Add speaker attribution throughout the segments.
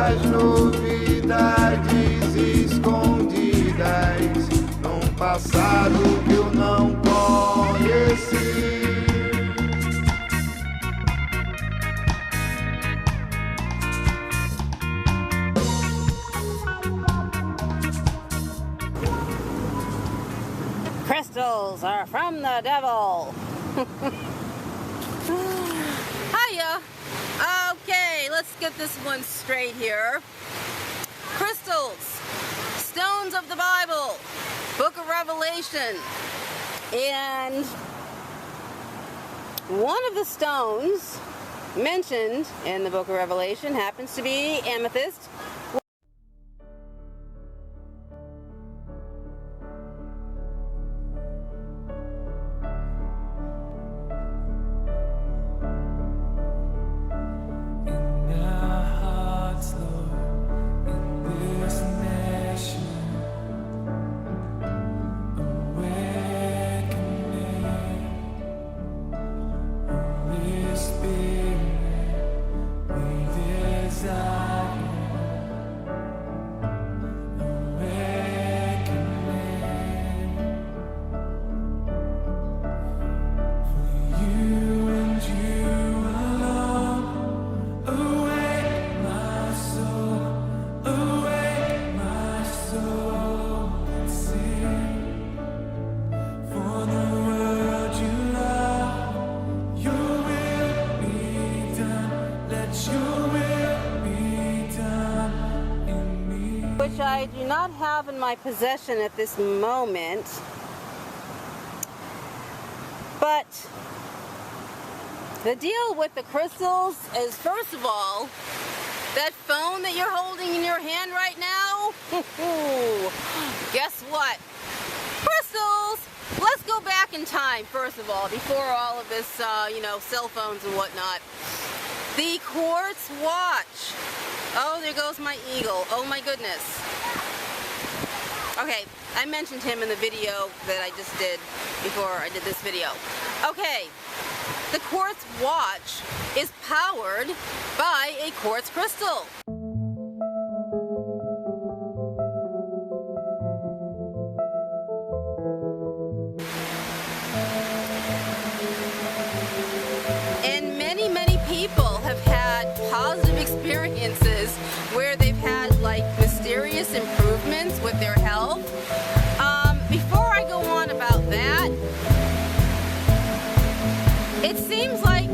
Speaker 1: as novidades escondidas num passado que eu não conheci.
Speaker 2: Crystals are from the devil. Hiya. Okay, let's get this one straight here. Crystals, stones of the Bible, Book of Revelation, and one of the stones mentioned in the Book of Revelation happens to be amethyst. Which I do not have in my possession at this moment, but the deal with the crystals is, first of all, that phone that you're holding in your hand right now, guess what? Crystals! Let's go back in time, first of all, before all of this, cell phones and whatnot. The quartz watch. Oh, there goes my eagle. Oh my goodness. Okay, I mentioned him in the video that I just did before I did this video. Okay, the quartz watch is powered by a quartz crystal. And many, many people have had positive experiences where they've had like mysterious improvements with their health. Before I go on about that, it seems like,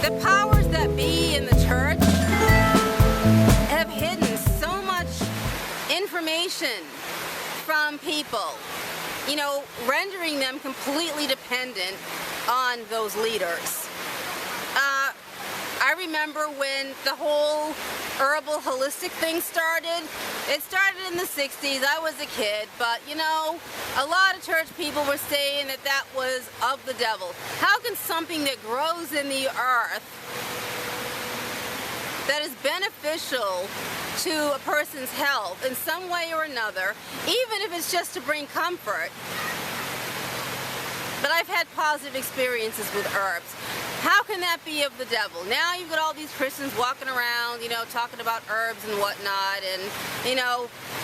Speaker 2: the powers that be in the church have hidden so much information from people, rendering them completely dependent on those leaders. I remember when the whole herbal holistic thing started. It started in the 60s. I was a kid, but a lot of church people were saying that that was of the devil. How can something that grows in the earth that is beneficial to a person's health in some way or another, even if it's just to bring comfort? But I've had positive experiences with herbs. How can that be of the devil? Now you've got all these Christians walking around, talking about herbs and whatnot, and,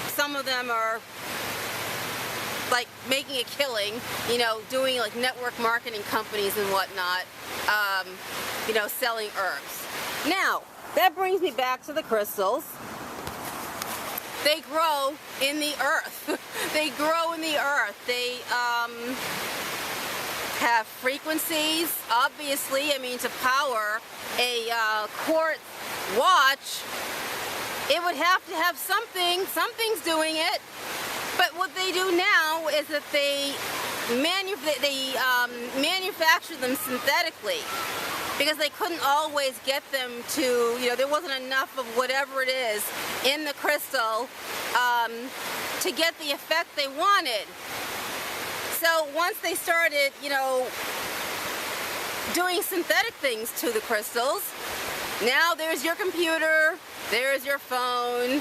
Speaker 2: some of them are, like, making a killing, doing, like, network marketing companies and whatnot, selling herbs. Now, that brings me back to the crystals. They grow in the earth. They grow in the earth. They, have frequencies, obviously. To power a quartz watch, it would have to have something. Something's doing it. But what they do now is that they manufacture them synthetically, because they couldn't always get them to, there wasn't enough of whatever it is in the crystal to get the effect they wanted. So once they started, doing synthetic things to the crystals, now there's your computer, there's your phone,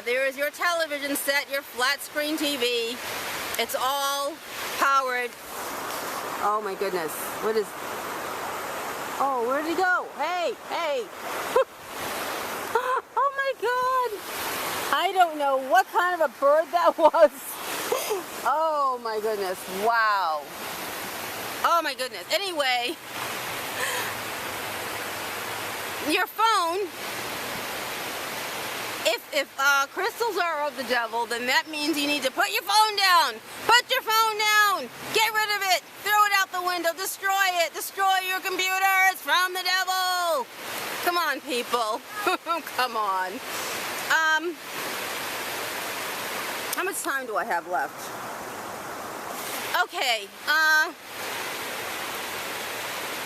Speaker 2: there's your television set, your flat screen TV. It's all powered. Oh my goodness, what is... Oh, where'd he go? Hey, hey. Oh my God. I don't know what kind of a bird that was. Oh my goodness. Wow. Oh my goodness. Anyway, your phone, if crystals are of the devil, then that means you need to put your phone down. Put your phone down. Get rid of it. Throw it out the window. Destroy it. Destroy your computer. It's from the devil. Come on, people. Come on. How much time do I have left? Okay.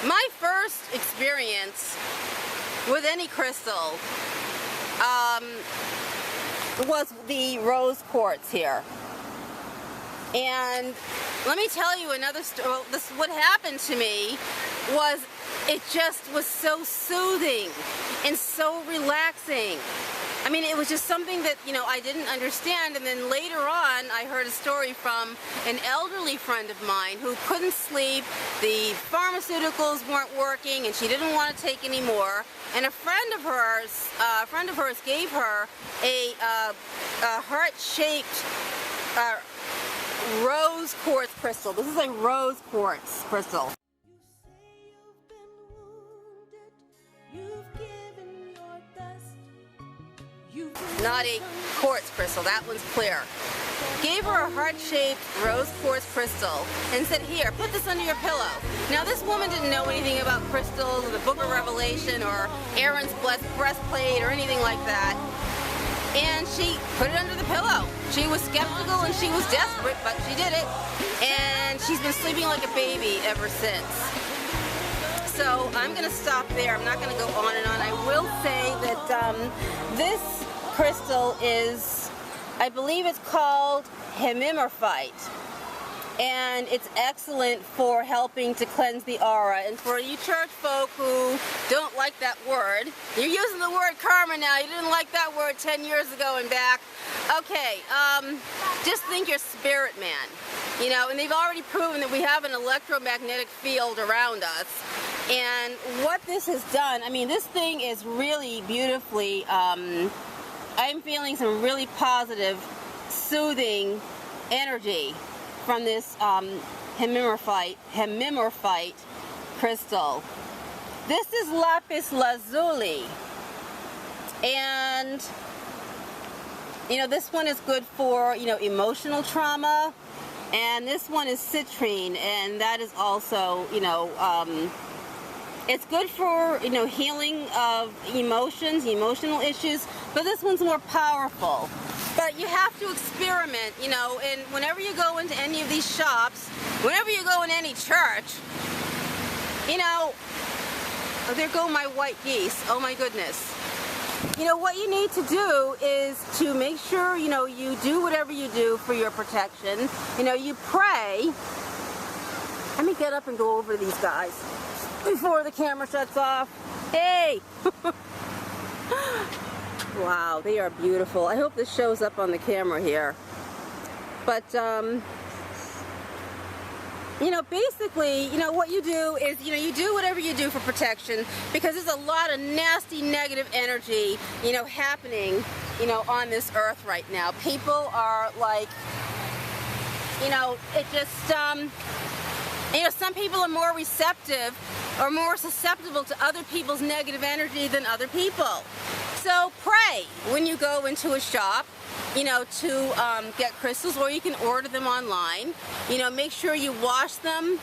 Speaker 2: My first experience with any crystal was the rose quartz here. And let me tell you another story. Well, what happened to me was it just was so soothing and so relaxing. I mean, it was just something that, you know, I didn't understand. And then later on, I heard a story from an elderly friend of mine who couldn't sleep. The pharmaceuticals weren't working, and she didn't want to take any more. And a friend of hers gave her a heart-shaped rose quartz crystal. This is a rose quartz crystal. Not a quartz crystal, that one's clear. Gave her a heart-shaped rose quartz crystal and said, here, put this under your pillow. Now this woman didn't know anything about crystals or the Book of Revelation or Aaron's breastplate or anything like that. And she put it under the pillow. She was skeptical and she was desperate, but she did it. And she's been sleeping like a baby ever since. So I'm going to stop there. I'm not going to go on and on. I will say that this crystal is, I believe it's called hemimorphite, and it's excellent for helping to cleanse the aura. And for you church folk who don't like that word, you're using the word karma now. You didn't like that word 10 years ago and back. Okay, just think you're spirit man, you know, and they've already proven that we have an electromagnetic field around us. And what this has done, I mean, this thing is really beautifully, I'm feeling some really positive, soothing energy from this hemimorphite crystal. This is lapis lazuli, and you know, this one is good for, you know, emotional trauma, and this one is citrine, and that is also, you know, it's good for, you know, healing of emotions, emotional issues, but this one's more powerful. But you have to experiment, you know, and whenever you go into any of these shops, whenever you go in any church, you know, oh, there go my white geese, oh my goodness. You know, what you need to do is to make sure, you know, you do whatever you do for your protection. You know, you pray. Let me get up and go over to these guys before the camera shuts off. Hey! Wow, they are beautiful. I hope this shows up on the camera here. But, you know, basically, you know, what you do is, you know, you do whatever you do for protection, because there's a lot of nasty negative energy, you know, happening, you know, on this earth right now. People are like, you know, it just, you know, some people are more receptive or more susceptible to other people's negative energy than other people. So pray when you go into a shop, you know, to get crystals, or you can order them online. You know, make sure you wash them.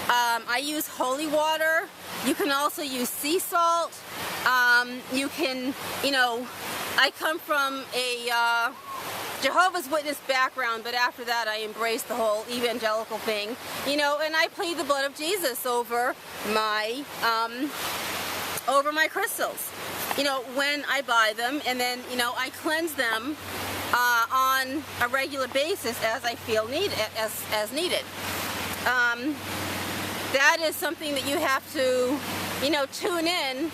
Speaker 2: I use holy water. You can also use sea salt. You can, you know, I come from a Jehovah's Witness background, but after that I embraced the whole evangelical thing, you know, and I plead the blood of Jesus over my crystals, you know, when I buy them, and then, you know, I cleanse them on a regular basis as I feel needed, as needed. That is something that you have to, you know, tune in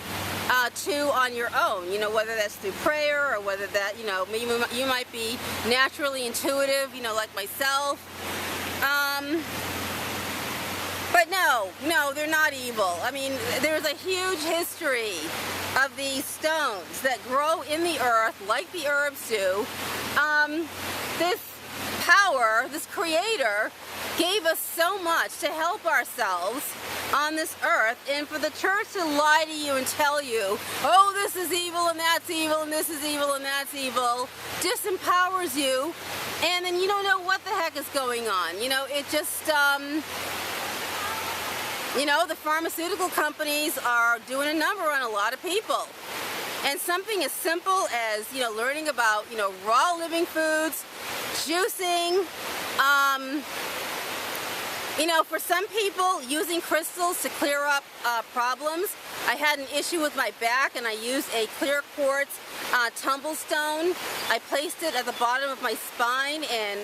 Speaker 2: to on your own, you know, whether that's through prayer or whether that, you know, you might be naturally intuitive, you know, like myself. But no, they're not evil. I mean, there's a huge history of these stones that grow in the earth like the herbs do. This power, this creator, gave us so much to help ourselves on this earth, and for the church to lie to you and tell you, oh, this is evil and that's evil and this is evil and that's evil, disempowers you, and then you don't know what the heck is going on. You know, it just, you know, the pharmaceutical companies are doing a number on a lot of people. And something as simple as, you know, learning about, you know, raw living foods, juicing, you know, for some people, using crystals to clear up problems. I had an issue with my back and I used a clear quartz tumble stone. I placed it at the bottom of my spine, and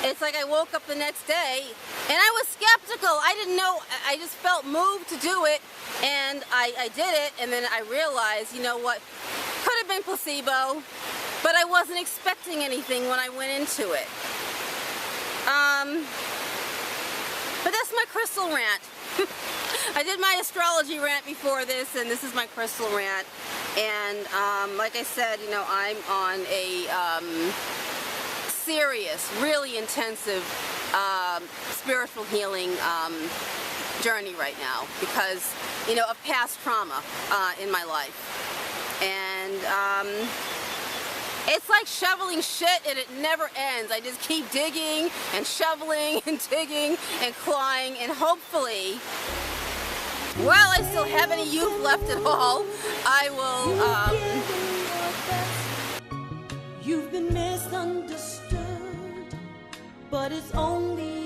Speaker 2: it's like I woke up the next day and I was skeptical. I didn't know, I just felt moved to do it, and I did it, and then I realized, you know what, could have been placebo, but I wasn't expecting anything when I went into it. But that's my crystal rant. I did my astrology rant before this, and this is my crystal rant. And like I said, you know, I'm on a serious, really intensive spiritual healing journey right now because, you know, of past trauma in my life. And it's like shoveling shit and it never ends. I just keep digging and shoveling and digging and clawing, and hopefully, while I still have any youth left at all, I will,
Speaker 3: You've been misunderstood, but it's only